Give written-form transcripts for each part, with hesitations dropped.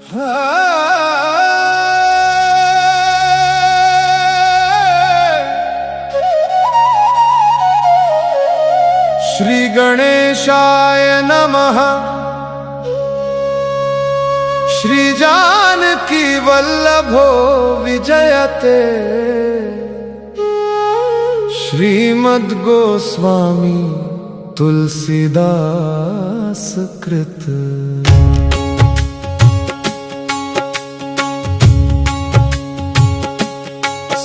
श्री गणेशाय नमः। श्री जानकी वल्लभो विजयते। श्रीमद् गोस्वामी तुलसीदास कृत।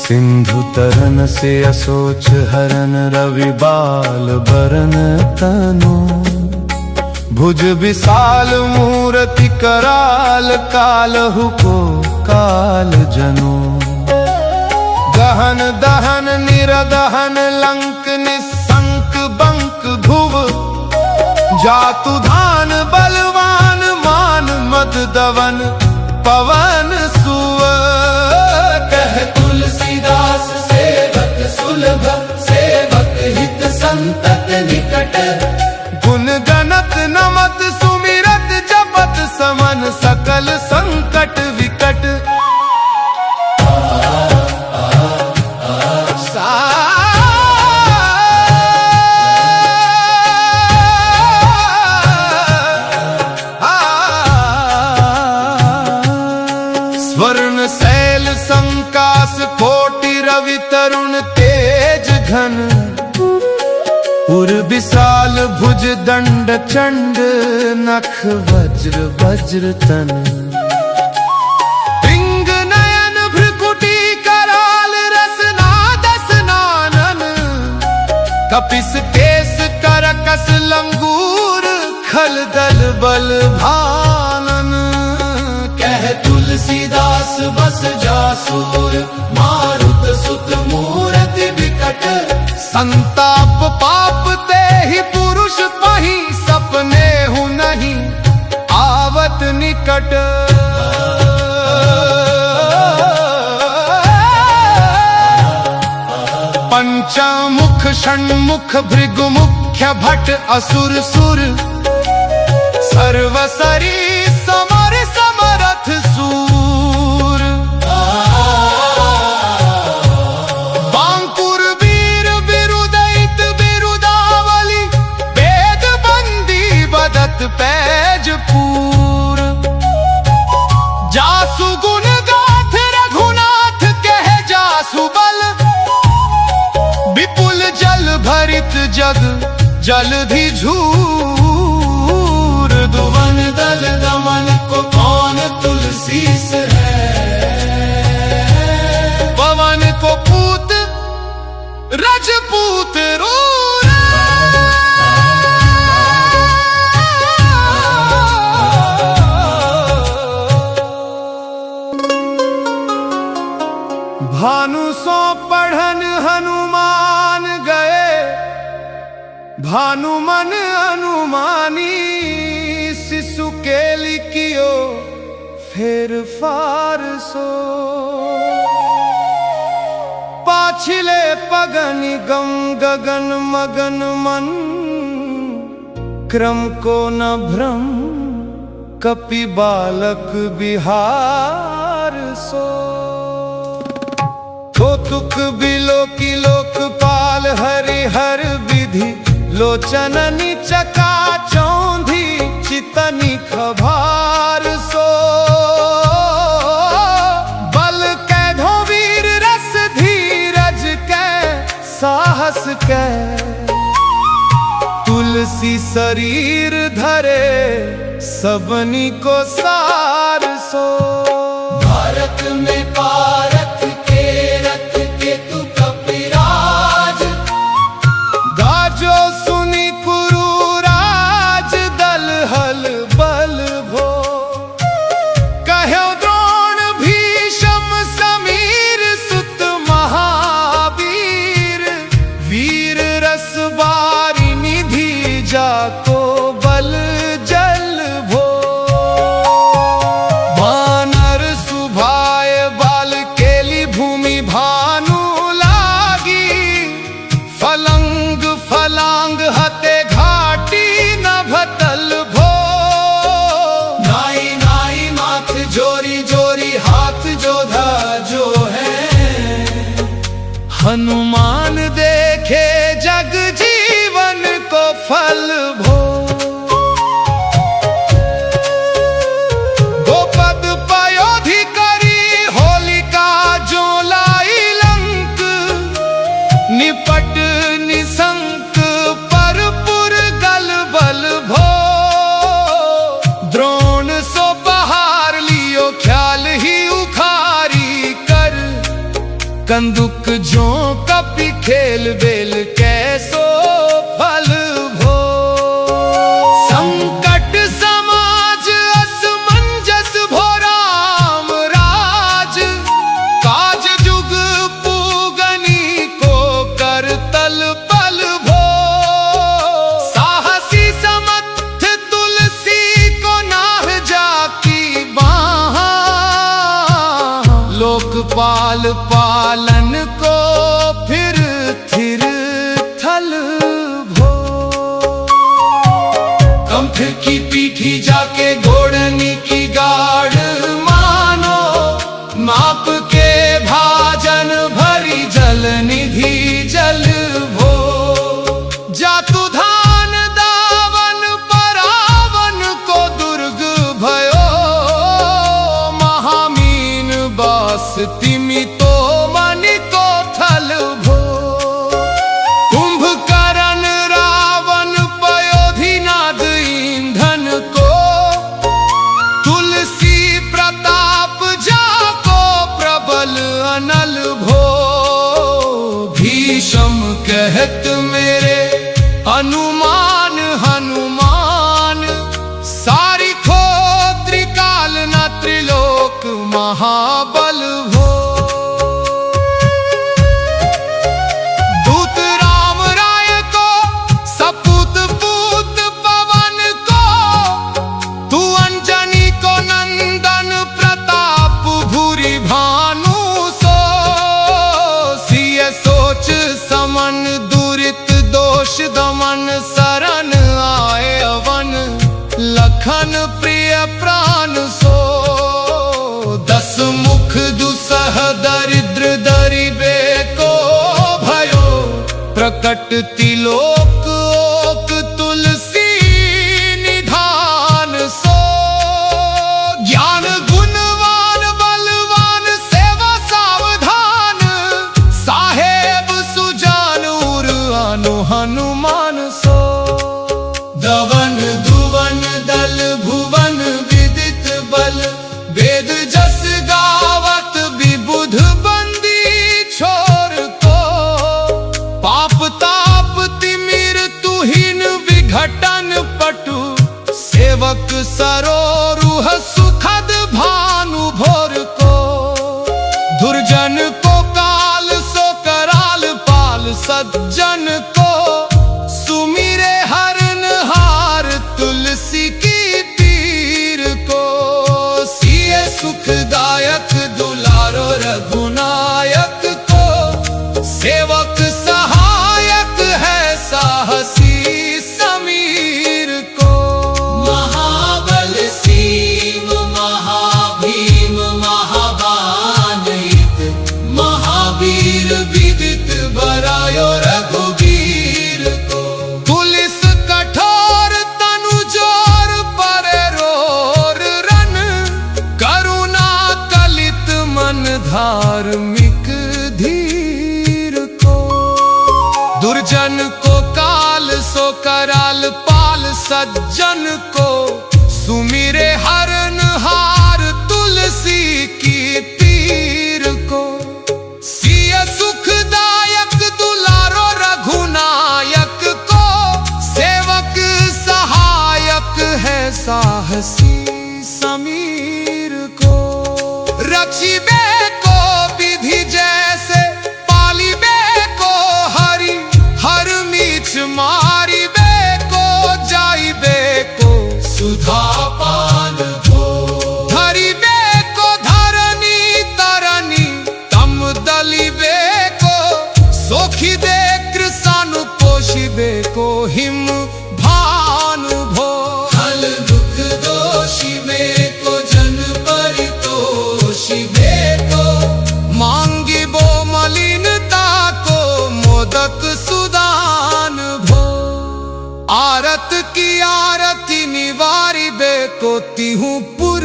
सिंधु तरन से असोच हरन रवि बाल बरन तनु। भुज विशाल मूरति कराल कालहु को काल जनु। गहन दहन निरदहन लंक निशंक बंक भुव। जातु धान बलवान मान मद दवन पवन सुव। कह तुलसीदास सेवक सुलभ सेवक हित संतत निकट। गुण गणत नमत सुमिरत जपत समन सकल संकट विकट। स्वर्ण शैल संकास कोटि रवि तरुण तेज घन। उर विशाल भुज दंड चंड नख वज्र वज्र तन। पिंग नयन भ्रुकुटी कराल रसना दस नानन। कपिस केस करकस लंगूर खल दल बल भानन। कह तुलसीदास बस जासूर मारुत सुत मूरति विकट। संताप पाप ते ही पुरुष पही सपने हूँ नहीं आवत निकट। पंचमुख षण्मुख भृगु मुख्य भट असुर सुर। सर्वसरी समर समरथ सूर। बांकुर वीर बिरुदैत बिरुदावली। वेद बंदी बदत पैज पूर। जासु गुण गाथ रघुनाथ कह जासु बल। विपुल जल भरित जग जलधि झूर। दुवन दल दमन को कौन तुलसी से है। पवन को पूत रजपूत रूर। भानु सो पढ़न हनुमान गए। भानुमन अनुमानी शिशु के लिखियो फेर फार सो। पाछिले पगनि गम गगन मगन मन। क्रम को न भ्रम कपि बालक बिहार सो। कौतुक बिलोकी लोकपाल हरिहर विधि। लोचननि चका चौंधी चितनि खभार सो। बल कैधो वीर रस धीरज कै साहस कै। तुलसी शरीर धरे सबनी को सार सो। भारत में पारथ के रथ के तु कपिराज। गाजो सुनी कुरु राज दल हल बल भो। कहो द्रोण भीषम समीर सुत महावीर। वीर रस बारी निधि जाको बल जल भो। वानर सुभाय बाल के हनुमान देखे जग जीवन को फल भो। गोपद पयोधि करी होलिका जो लाई लंक, निपट निशंक पर पुर गल बल भो। द्रोण सो बहार लियो ख्याल ही उखारी कर, कंदुक जो कपि खेल बेल कैसो फल भो। संकट समाज असमंजस भो राम राज, काज जुग पूगनी को कर तल पल भो। साहसी समर्थ तुलसी को नाह जाकी बाह, लोकपाल पालन को फिर थिर थल भो। कंठ की पीठी जाके घोड़नी की गाड़ मानो, माप के भाजन भरी जल निधि जल भो। जातु धान दावन परावन को दुर्ग भयो, महामीन बास तिमि तो मनि को थल भो। कुंभकर्ण रावण पयोधि नाद ईंधन को, तुलसी प्रताप जाको प्रबल अनल भो। भीषम कहत मेरे हनुमान हनुमान, सारी खो त्रिकाल न त्रिलोक महाबल भो। दूत राम राय को सपूत पूत पवन को, तू अंजनी को नंदन प्रताप भूरि भानु सो। सिय सोच समन दुरित दोष दमन, शरण आए अवन लखन प्रिय प्राण सो। दस मुख दुसह दरिद्र दरिबे को भयो, प्रकट तिलोक ओक तुलसी निधान सो। ज्ञान गुणवान बलवान सेवा सावधान, साहेब सुजान उर अनु हनुमान सो। दवन धुवन दल भुवन विदित बल, वेद जस गावत विबुध बंदी छोर को। पाप ताप तिमिर तुहिन विघटन पटु, सेवक सरोरुह सुखद भानु भोर को। दुर्जन को काल सो कराल पाल, सज्जन को सुमिरे हरन हार तुलसी की पीर को। सिय सुखदायक दुलारो रघुनायक को, सेवक सहायक है साहसी समीर को। महाबल सीम महाभीम महाबानित, महावीर विदित बरायो रघुवीर को। पुलिस कठोर तनु जोर परे रोर रन, करुणा कलित मन धार्मिक धीर को। दुर्जन को काल सो कराल पाल, सज्जन को सुमिरे हरन हार तुलसी की पीर को। सिय सुखदायक दुलारो रघुनायक को, सेवक सहायक है साहसी समीर को। रक्षिबे को विधि जैसे, पालिबे को हरि हर मीछ मारिबे को। जाइबे को सुधा पान हो, धरिबे को धरनी तरनी। तम दलिबे को सोखी दे कृषानु, पोषिबे को हिम भानु भो। हल दुख दोषी में को तिहूपुर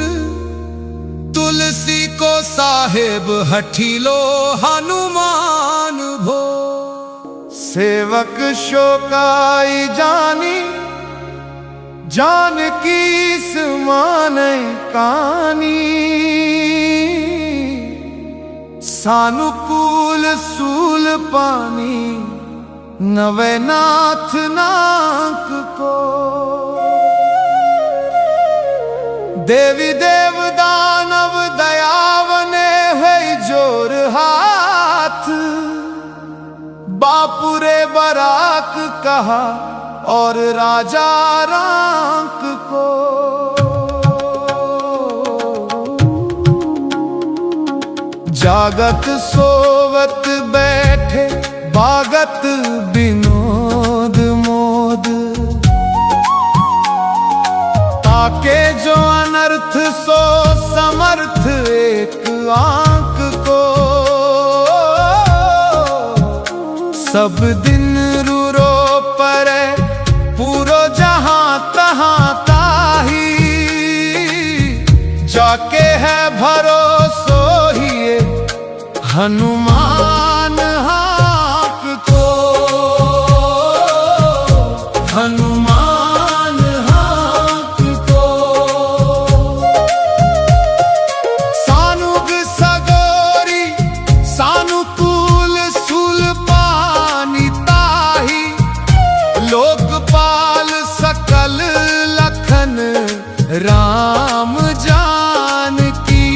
तुलसी को साहेब हठीलो हनुमान भो। सेवक शोकाई जानी जानकी माने कानी। सानुकूल सूल पानी नवे नाथ नाक को। देवी देव दानव दयावने है जोर हाथ। बापुरे बराक कहा और राजा रांक को। जागत सोवत बैठे बागत विनोद मोद। ताके जो अनर्थ सो समर्थ एक आंख को। सब दिन रूरो परे पूरो जहां तहां ताही। जाके है भरोसो ही हनुमान हाक को। हनुमान हाक को। सानुग सगोरी सानुकूल सूल पानी ताही। लोकपाल सकल लखन राम जानकी।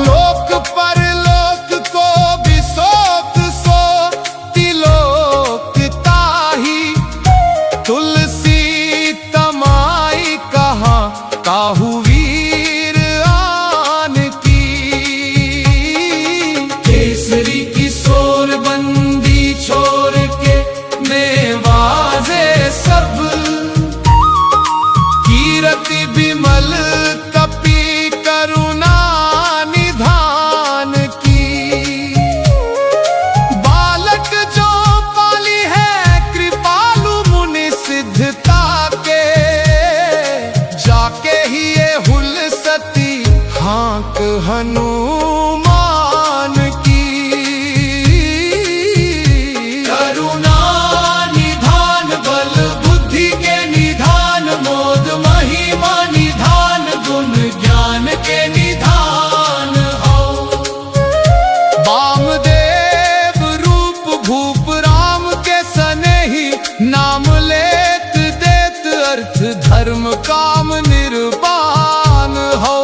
लोक पर लोक को भी शोक सो तिलोक ताही। तुलसी तमाई कहा काहू वीर आन की। केसरी किशोर बंदी छोड़ के नेवाजे सब। कीरति विमल कपि करुणा निधान की। बालक जो पाली है कृपालु मुनि सिद्धता के। जाके ही ये हुलसती हाँक हनुमान की। करुणा निधान बल बुद्धि के निधान। मोद महिमा निधान गुण ज्ञान के निधान हो। वामदेव रूप भूप राम के सनेही। नाम लेत देत अर्थ धर्म काम निर्वाण हो।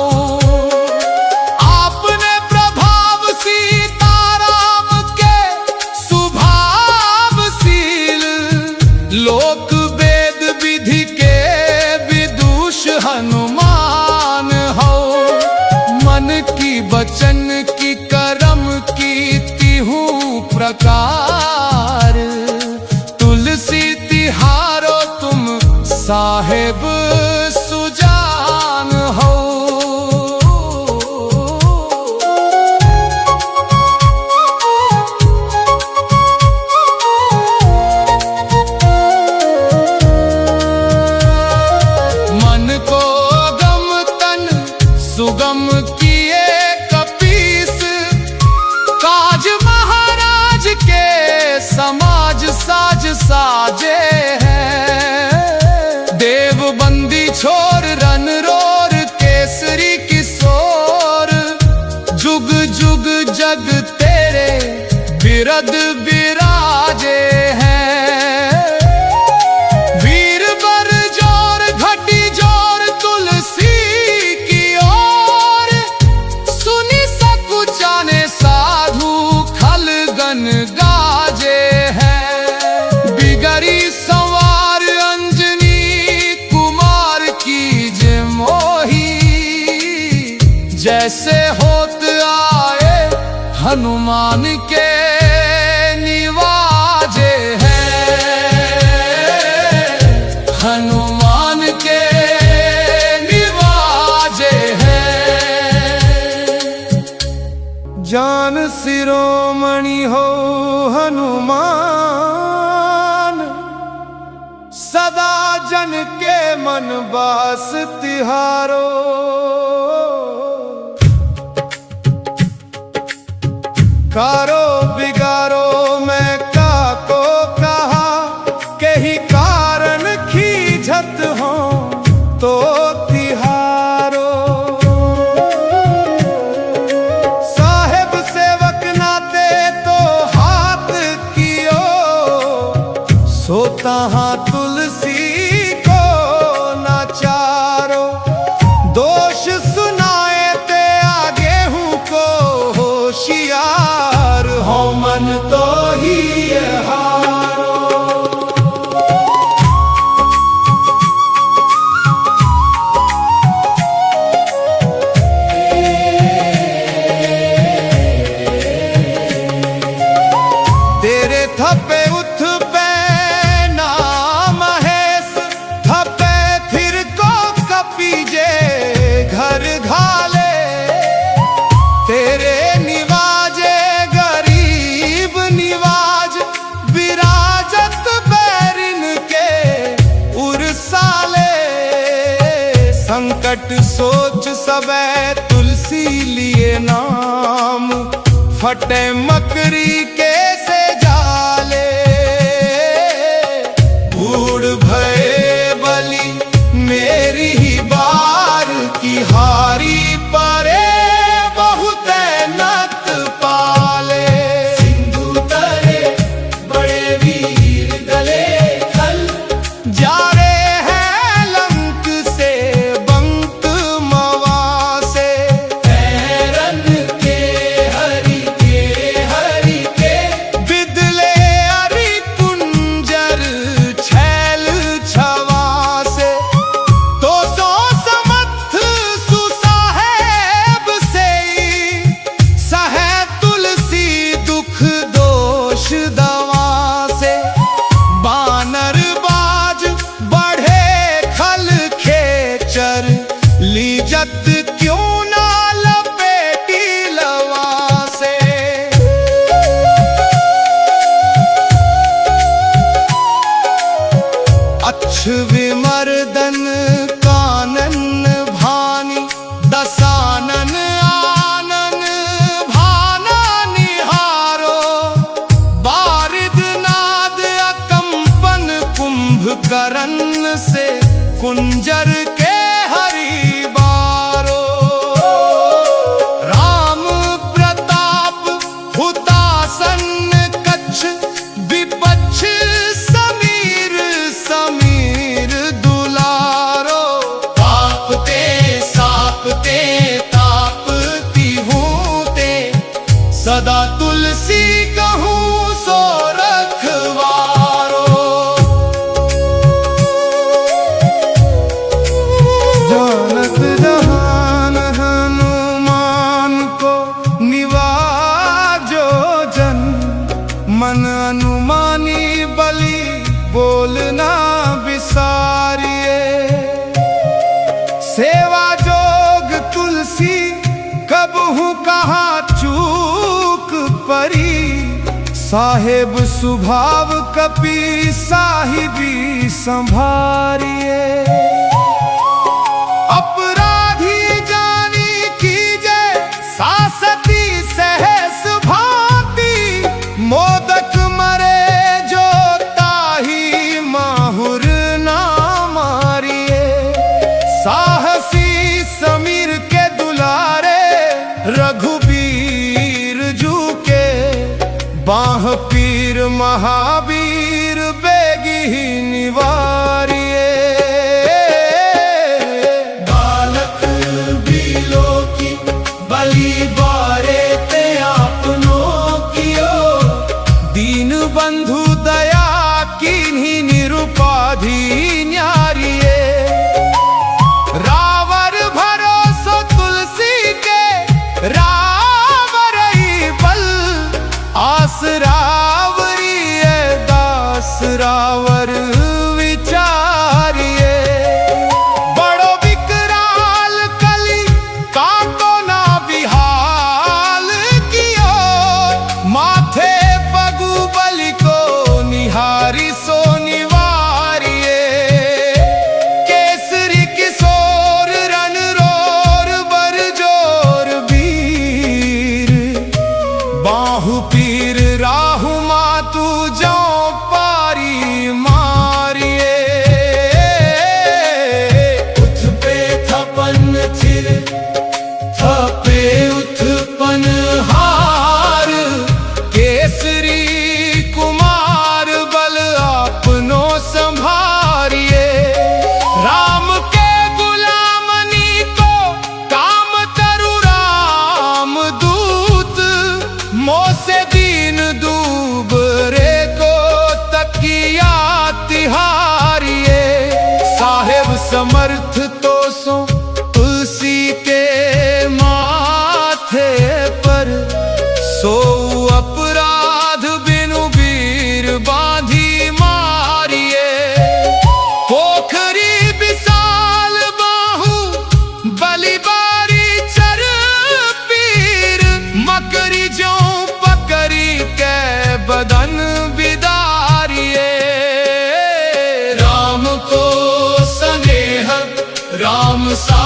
आपने प्रभाव सीताराम के सुभावशील। लोक वेद विधि के विदुष हनुमान हो। मन की वचन की कर्म की तिहूं प्रकार। तुलसी तिहारो तुम साहेब सुजान हो। मन को गम तन सुगम किए कपीस। काज महाराज के समाज साज साजे हैं। देव बंदी छोर रन रोर केसरी किशोर। जुग जुग जग तेरे बिरद बिराजे हैं। वीर बर जोर घटी जोर तुलसी की ओर। सुनी सकुचाने साधु खलगन गाजे हैं। बिगड़ी संवार अंजनी कुमार की जे मोही। जैसे होत आए हनुमान के निवाजे हैं। हनुमान के निवाजे हैं। जान शिरोमणि हो हनुमान। सदा जन के मन बास तिहारो। कारो बिगारो मैं काको कहा, के ही कारण खीझत हो तो तिहारो। साहेब सेवक नाते तो हाथ कियो, सोता हाँ तुलसी को नाचारो। दोष सुनाए ते आगे हूँ को होशियार, हो मन तो ही हारो। तेरे थपे उठ पे नाम हेस, थपे थिर को कपीजे घर घाले। तेरे निवाजे गरीब निवाज, विराजत बैरिन के उर्साले। संकट सोच सबे तुलसी लिए नाम, फटे मकरी के से जाले। बूढ़ भये बलि मेरी ही बार की हारी, परे बहुत नत पाले। सिंधु तरे बड़े वीर गले खल, जा रहे हैं लंक से बंक मवा से। पैरन के हरि के बिदले अरि कुंजर छैल छवा से। तो सो समर्थ सुसाहेब से सहे तुलसी दुख दोष दवा से। बानर बाज बढ़े खल खेचर, लीजत क्यों ना लपेटी लवा से। अच्छ विमर्दन कानन भानी, दसानन आनन भाना निहारो। बारिद नाद अकंपन कुंभकर्ण से, कुंजर के हरि बारो। राम प्रताप हुतासन कच्छ, विपक्ष समीर समीर दुलारो। तापते सापते तापती हूँ ते, सदा तुलसी कहूँ सो रखवारो। जानत जहान हनुमान को निवाजो जन, मन अनुमानी बलि बोलना विसारिए। सेवा जोग तुलसी कब हूँ कहा चूक परी। साहेब स्वभाव कपि साहिबी संभारिए। अपराधी जानी कीजे सासती सहस भांति, मोदक मरे जो ताही माहुर ना मारिए। साहसी समीर के दुलारे, रघुबीर जू के बाह पीर महावीर बेगी निवारिए। बालक बीलो की बलि बारे ते आपनों कियो, दीन बंधु दया कीन्ही निरुपाधि न्यारिए। रावर भरोसो तुलसी के, रावर ही बल आसरावरी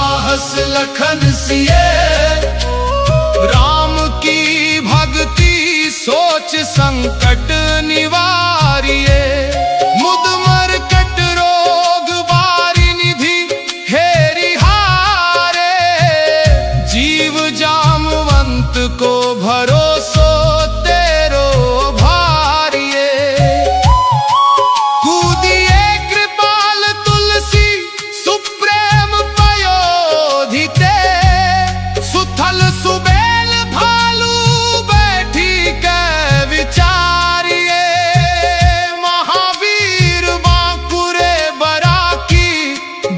साहस लखन सिए, राम की भक्ति सोच संकट निवारिये। मुद मरकट रोग बारी निधि हेरि हारे, जीव जामवंत को भरोसो तेरो भारिये। कूदिए कृपाल तुलसी सुप्रेम पयोधिते, सुथल सुबेल भालू बैठी के विचारिये। महावीर बांकुरे बराकी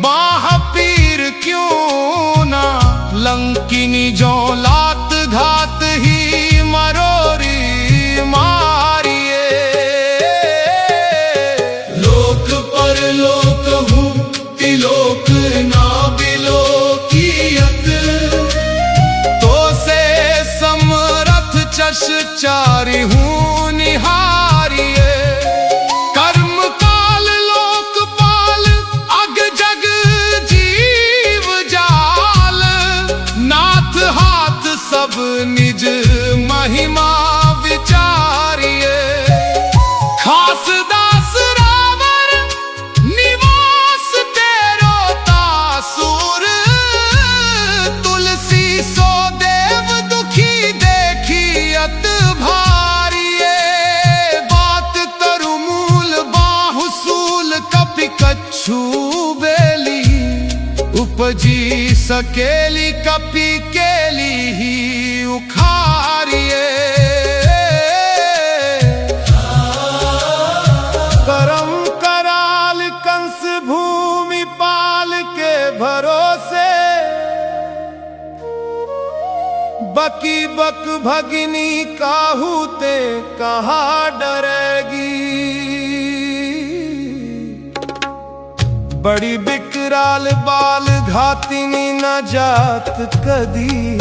बाह पीर क्यों ना, लंकिनी जो लात घात ही मरोरी मारिये। लोक पर लोक हूँ तिलोक ना बिलोकियत, तो से समरथ चष चारि हूँ निहारिये। कर्म काल लोकपाल अग जग जीव जाल, नाथ हाथ सब निज महिमा विचारिये। खास दास रावर निवास तेरो तासुर, तुलसी सो देव दुखी देखी अत भारिये। बात तरु मूल बाहु सूल कपि कच्छू बेली, उपजी सकेली कपि केली ही उखारिये। करम कराल कंस भूमि पाल के भरोसे, बकी बक भगिनी काहू ते कहा डरेगी। बड़ी बिकराल बाल घातिनी न जात कदी,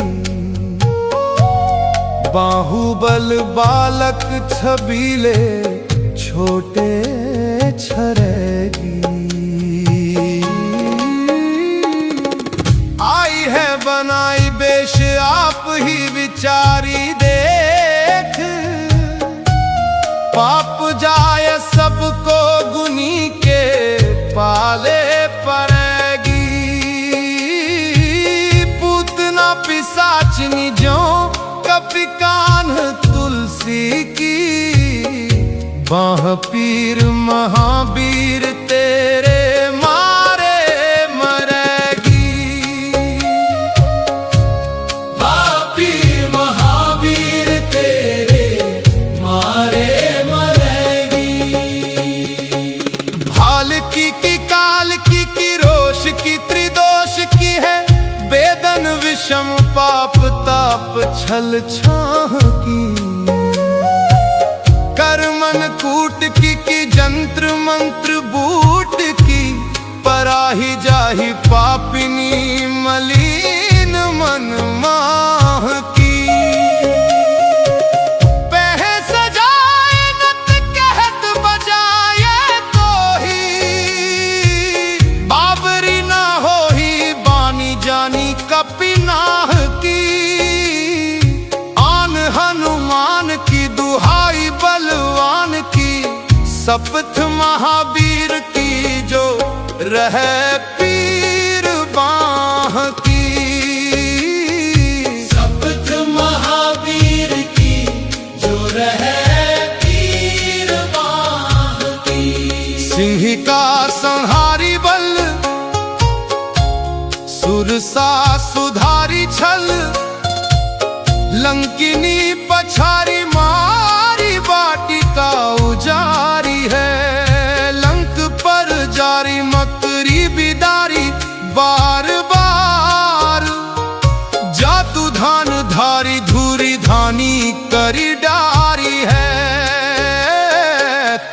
बाहुबल बालक छबीले छोटे छरेगी। आई है बनाई बेश आप ही विचारी देख, पाप जाय सबको गुनी के पाले पड़ेगी। पूतना पिशाचिनी जो कपि कान्ह तुलसी की, बाह पीर महावीर तेरे मारे मरेगी। बाह पीर महावीर तेरे मारे मरेगी। भाल की काल की रोष की त्रिदोष की है, वेदन विषम पाप ताप छल छाह की। कर्मन कूट की जंत्र मंत्र बूट की, पराही जाही पापिनी मलिन मन माह की। पह सजाए नत कहत बजाए तो ही, बाबरी ना हो ही बानी जानी कपि नाह की। आन हनुमान की दुहाई बलवान की, शपथ महावीर की जो रहे पीर बाह की। शपथ महावीर की जो रहे पीर बाह की। सिंह का संहारी बल सुरसा सुधारी छल, लंकिनी पछारी मारी वाटिका उजारी है। लंक पर जारी मकरी बिदारी बार बार, जातु धान धारी धूरी धानी करी डारी है।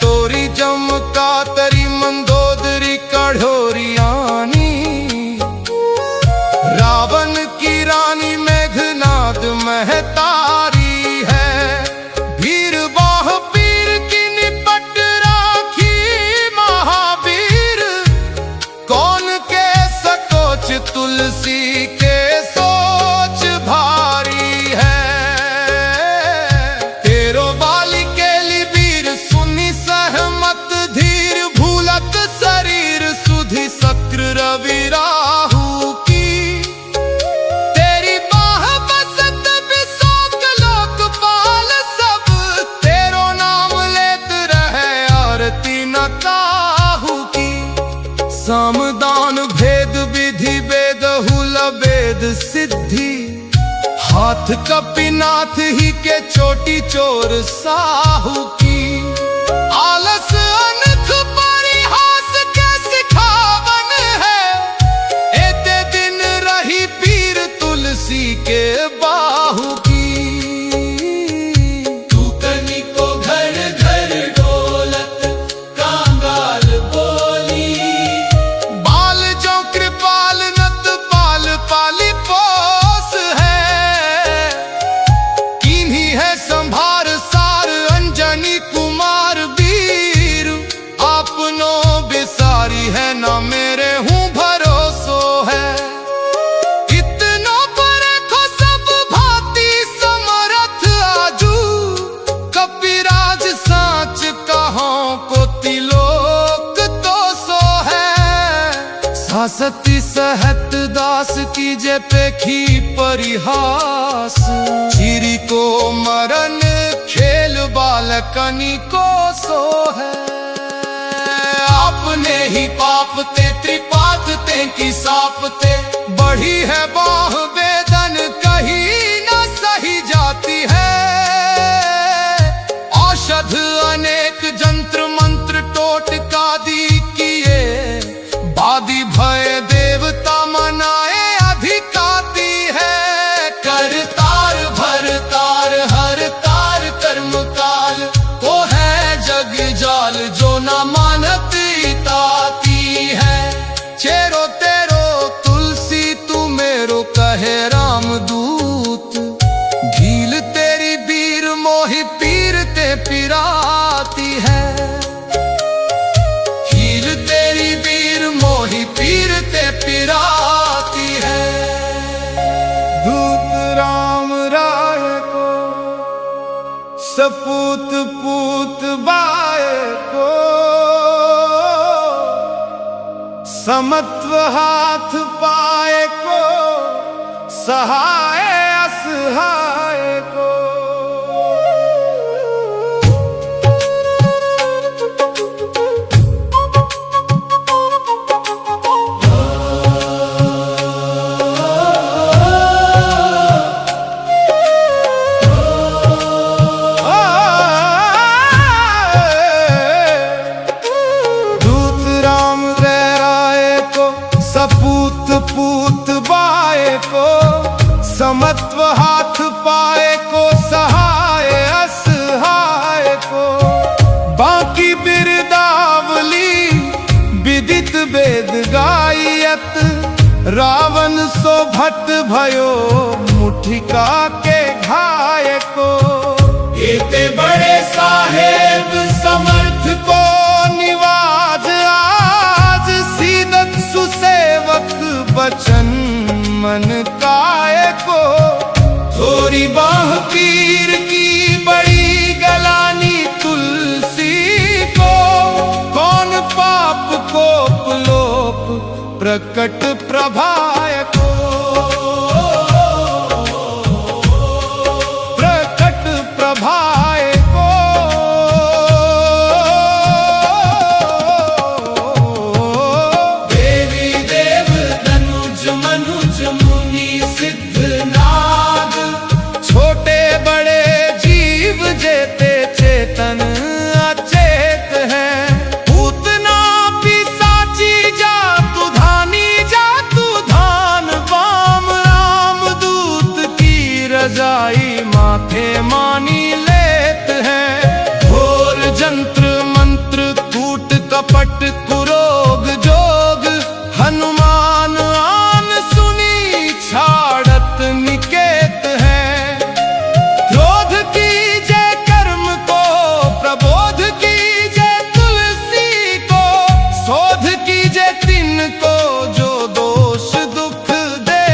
तोरी जमका तरी मंदोदरी कढ़ोरियानी, रावण की रानी मेघनाद महतारी है। तुलसी के सोच भारी है। तेरो बाली के लिबीर सुनी सहमत धीर, भूलत शरीर सुधि शक्र रवि राहु की। तेरी बाह बसत विशोक लोकपाल, सब तेरो नाम लेत रहे आरती न काहू की। सामदान भेद विधि बेदहुल वेद सिद्धि, हाथ कपिनाथ ही के चोटी चोर साहू की। आलस अनख परिहास के सिखावन है, एते दिन रही पीर तुलसी के बाहु की। तू कनी को घर घर डोलत कांगाल बोली, बाल जो कृपाल नत पाल पाली पोस है। किन्हीं है संभार सार अंजनी कुमार वीर, आपनो बिसारी है ना मेरे हूँ भरोसो है। इतनो परे को सब भांति समरथ आजू, कपिराज सांच कहाँ को तिलोक तो सो है। सासती सहत दास की जे पेखी परिहास, चिरी को मरण खेल बालकनी को सो है। अपने ही पाप ते त्रिपात ते की सापते, बढ़ी है बाह वेदन कहीं न सही जाती है। औषध अनेक जंत्र मंत्र टोटकादि किए, बादी भय देवता मनाए अधिकाती है। करतार भरतार हर तार कर्म काल, को है जग जाल जो न मानत ताती है। चेरो तेरो तुलसी तू मेरो कहे रामदूत, भील तेरी बीर मोहि पीर ते पिराती है। हील तेरी बीर मोहि पीर ते पिराती है। दूत राम राय को सपूत पूत बाय को, समत्व हाथ पाए को सहाय असहाय को। सपूत पूत बाए को, समत्व हाथ पाए को सहाय असहाय को। बाकी बिरदावली विदित वेद गायत, रावण सो भट्ट भयो मुठिका के घाय को। इतने बड़े साहेब समर्थ को निवाज आज, सीदत सुसेवक बचन मन काय को। थोड़ी बाह पीर की बड़ी गलानी तुलसी को, कौन पाप कोप लोप प्रकट प्रभाय को। प्रकट प्रभाय को। देवी देव धनुज मनुज मुनि सिद्ध नाग, छोटे बड़े जीव जेते चेतन अचेत हैं। पूतना पिशाची जातु धानी जातु धान, वाम राम दूत की रजाई माथे मानी लेत हैं। घोर जंत्र मंत्र कूट कपट कुरोग जोग, हनुमान आन सुनी छाड़त निकेत हैं। क्रोध की जय कर्म को, प्रबोध की जय तुलसी को, शोध की जय तिन को जो दोष दुख दे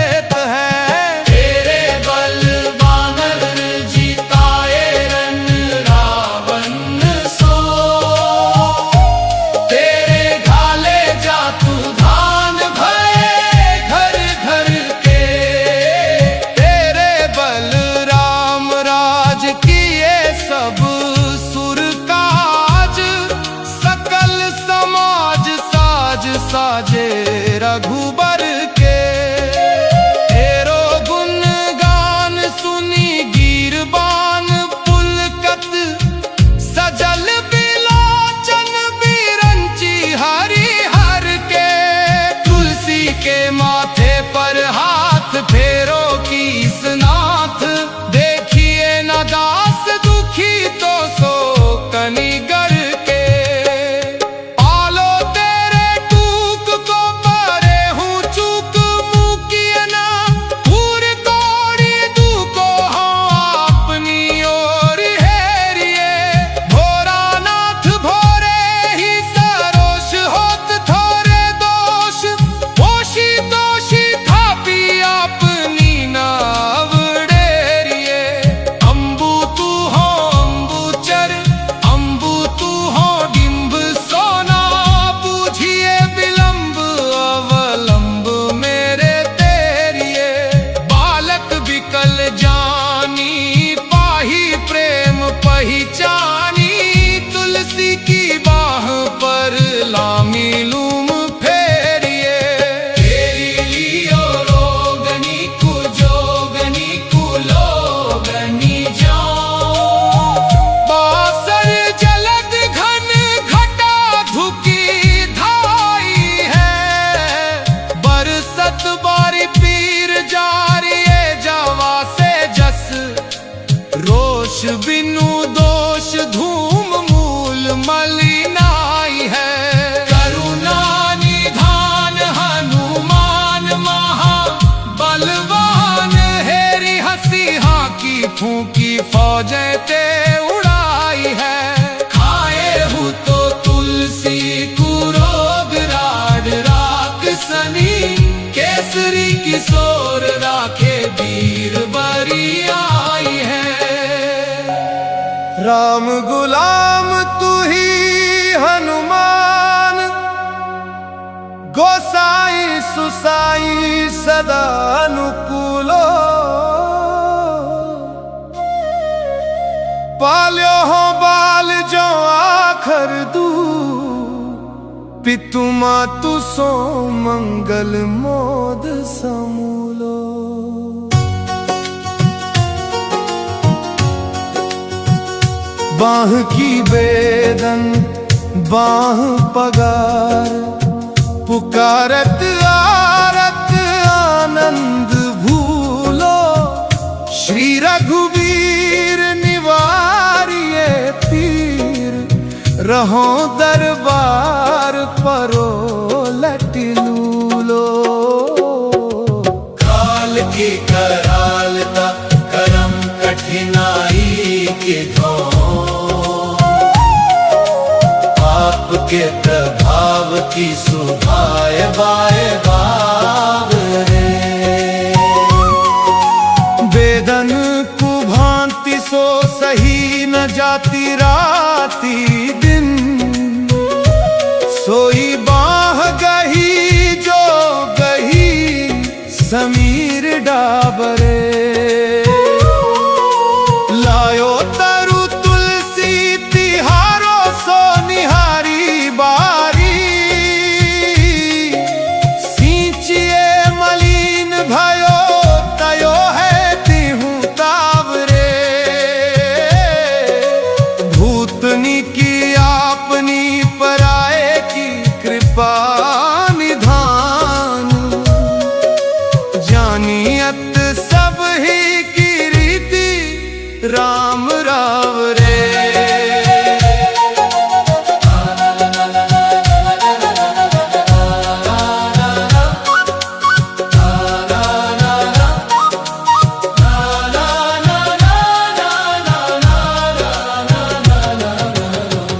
फूकी फौजें ते उड़ाई है। खाए हूँ तो तुलसी कुरोग राड राख सनी, केसरी किशोर राखे वीर बरी आई है। राम गुलाम तू ही हनुमान, गोसाई सुसाई सदा अनुकूलो। पाल्यो हो बाल जो आखर दू, पितु मातु सो मंगल मोद समूलो। बाह की बेदन बाह पगार, पुकारत आरत आनंद भूलो। श्री रघुवीर निवारिये पीर, रहो दरबार परो लटिलूलो। काल की करालता करम कठिनाई के धो, आपके प्रभाव की सुभाए बाए बाब रे। वेदन कुभांति सो सही न जाती राती दिन, सोई बाह गही जो गही समीर डाबरे। लायो तरु तुलसी तिहारो सो निहारी बारी, सींचिए मलिन भयो तयो है तिहु तावरे। भूतनी की आपनी पराए की कृपा निधान, जानियत सब ही की रीति राम राव रे।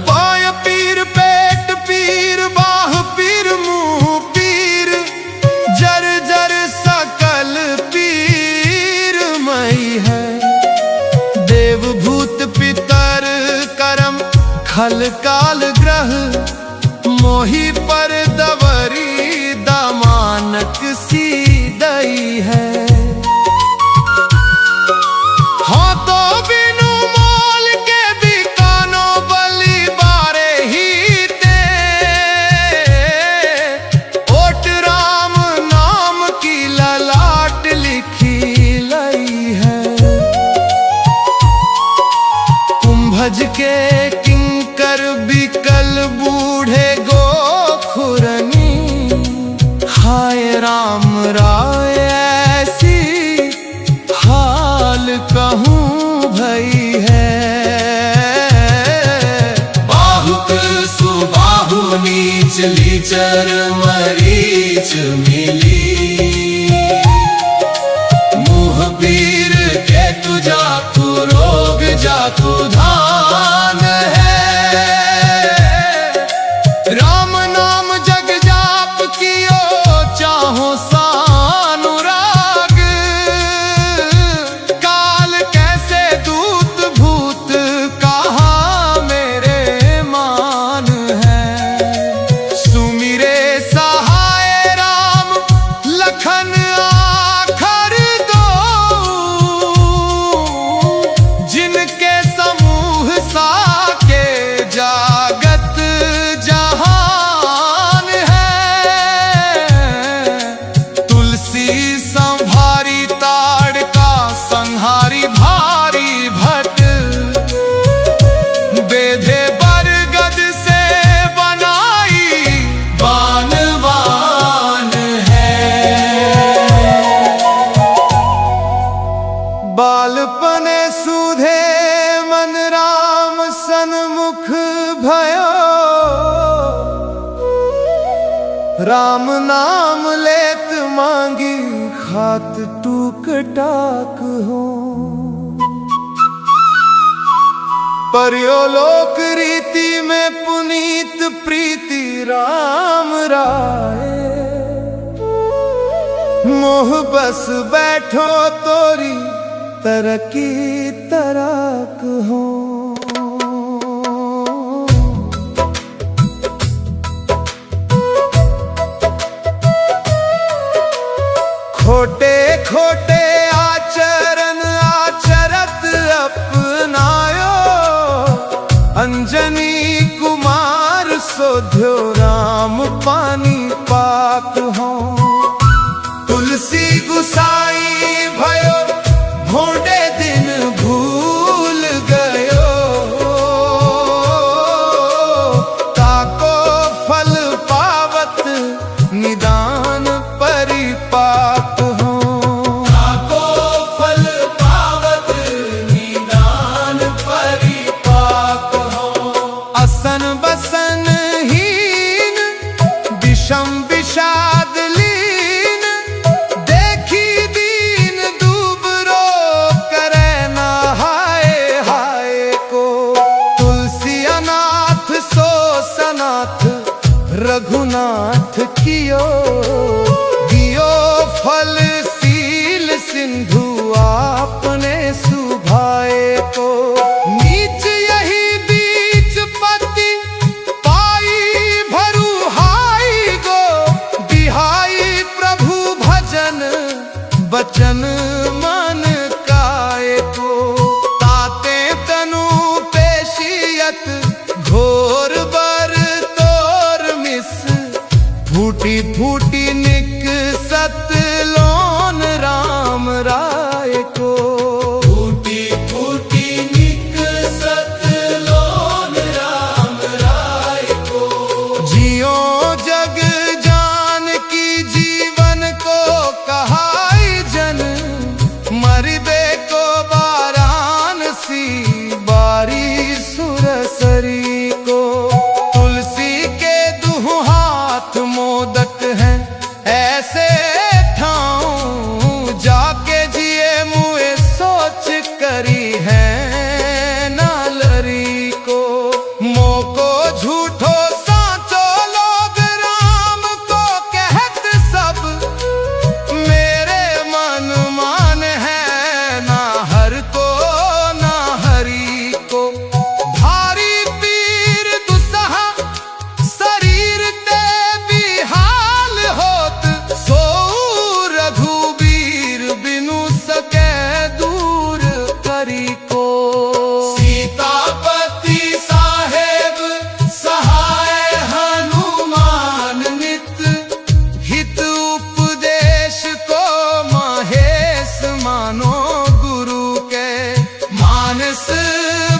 पाय पीर पेट पीर बाह पीर मुंह पीर, जर जर सकल पीर मई है। देव भूत पितर करम खल काल ग्रह, मोही पर दवरी दामानक सी दई है। हाँ तो बिनु मोल के बिकानो बलि बारे ही ते, ओट राम नाम की ललाट लिखी लई है। कुंभज के किंकर बिकल बूढ़े गोखुरनी, हाय राम राय ऐसी हाल कहूँ भई है। बाहुक सुबाहु नीच लीचर मरीच मिली, मुँह पीर के तुझा कुरोग जातु धान है। राम नाम जग जाप कियो चाहो सानुराग, काल कैसे दूत भूत कहा मेरे मान है। सुमिरे सहाय राम लखन आखर दो, जिनके समूह साके जागत जहान है। तुलसी संभारी ताड़ का संहारी भारी भट, बेधे बरगद से बनाई बानवान है। बालपने सुधे मन राम सन्मुख भयो, राम नाम लेत मांगी खात टूक टाक हो। पर्योलोक रीति में पुनीत प्रीति राम राय। मोह बस बैठो तोरी तरकी तराक हो। खोटे खोटे आचरण आचरत अपनायो। अंजनी कुमार सोध्यो राम पानी पाक हो। तुलसी गुसाई भयो भोंडे दिन भूल गयो। ताको फल पावत निदान परिपाक हो। ताको फल पावत निदान परिपाक हो। असन बसन हीन विषम विषाद लीन। देखी दीन दूबरो करे ना हाय हाय को। तुलसी अनाथ सो सनाथ रघुनाथ कियो। दियो फल सील सिंधु आपने सुभाए को। नीच यही बीच पति पाई भरु हाई गो। बिहाई प्रभु भजन बचन मन काय को। ताते तनु पेशियत घोर बर तोर मिस। फूटी फूटी निकसत लोन राम राय को। फूटी फूटी निकसत लोन राम राय को। जियो जग जान की जीवन को कहाई जन। मरबे को वाराणसी बारी सुरसरी को। तुलसी के दुह हाथ मोदक हैं ऐसे ठाऊं। जाके जिए मुए सोच करी है नालरी को। मोको झूठो साचो लोग राम को कहत सब। मेरे मन मान है ना हर को ना हरी को। भारी पीर दुसहा शरीर ते बिहाल होत। सो रघुबीर बिनु सके दूर करी को। सीतापति साहेब सहाय हनुमान नित। हित उपदेश को महेश मानो गुरु के। मानस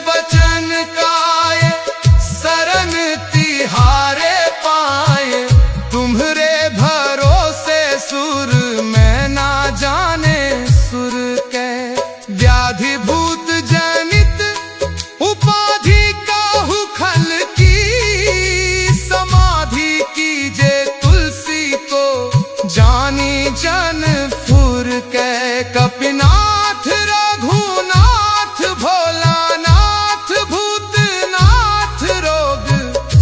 बचन काय शरण तिहारे पाए। तुम्हरे भरोसे सुर में ना जाने सुर के। व्याधि भूत जनित उपाधि काहू खल की। समाधि कीजे तुलसी को जानी जन फुर के। कपिनाथ रघुनाथ भोलानाथ भूतनाथ रोग।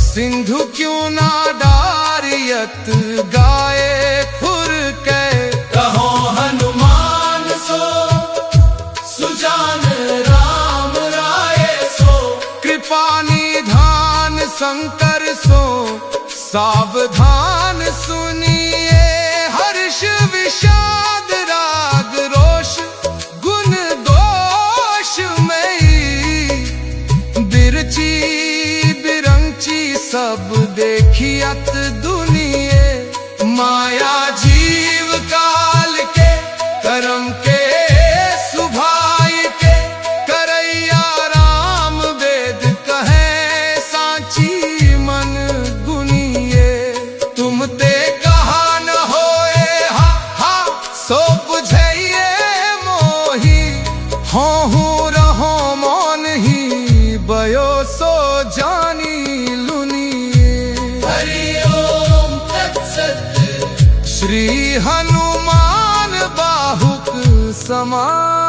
सिंधु क्यों ना डारियत गाए फुर के। कहो हनुमान सो सुजान राम राय सो। कृपा निधान शंकर सो सावधान सुनिए। हर्ष विषाद राग रोष गुण दोष मई। बिरची बिरंची सब देखियत दुनिये। माया जीव काल के कर्म के सुभाई के। करैया राम वेद कहे सांची मन गुनिये। तुम ते कहा न होए हा सो बुझइए मोही। हों रहो मौन ही बयो सो जानी लुनिए। हरि ओम तत्सत। श्री हनुमान बाहुक समान।